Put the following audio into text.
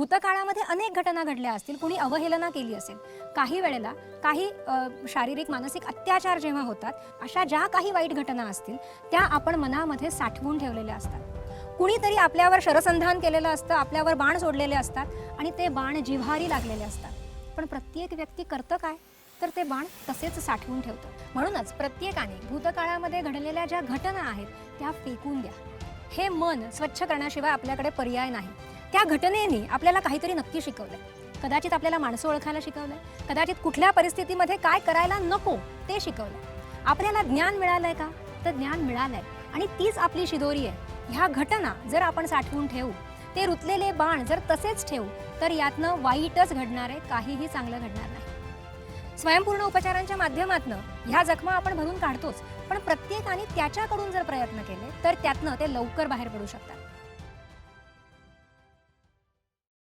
भूतकाळामध्ये अनेक घटना घडल्या असतील, कुणी अवहेलना केली असेल, काही वेळेला काही शारीरिक मानसिक अत्याचार जेव्हा होतात, अशा ज्या काही वाईट घटना असतील त्या आपण मनामध्ये साठवून ठेवलेल्या असतात। कुणीतरी आपल्यावर शरसंधान केलेलं असतं, आपल्यावर बाण सोडलेले असतात आणि ते बाण जिव्हारी लागलेले असतात, पण प्रत्येक व्यक्ती करतं काय, तर ते बाण तसेच साठवून ठेवतं। म्हणूनच प्रत्येकाने भूतकाळामध्ये घडलेल्या ज्या घटना आहेत त्या फेकून द्या। हे मन स्वच्छ करण्याशिवाय आपल्याकडे पर्याय नाही। त्या घटनेने आपल्याला काहीतरी नक्की शिकवलंय, कदाचित आपल्याला माणसं ओळखायला शिकवलंय, कदाचित कुठल्या परिस्थितीमध्ये काय करायला नको ते शिकवलंय। आपल्याला ज्ञान मिळालंय का, तर ज्ञान मिळालंय आणि तीच आपली शिदोरी आहे। ह्या घटना जर आपण साठवून ठेवू, ते रुतलेले बाण जर तसेच ठेवू, तर यातनं वाईटच घडणार आहे, काहीही चांगलं घडणार नाही। स्वयंपूर्ण उपचारांच्या माध्यमातून ह्या जखमा आपण भरून काढतोच, पण प्रत्येकाने त्याच्याकडून जर प्रयत्न केले तर त्यातनं ते लवकर बाहेर पडू शकतात।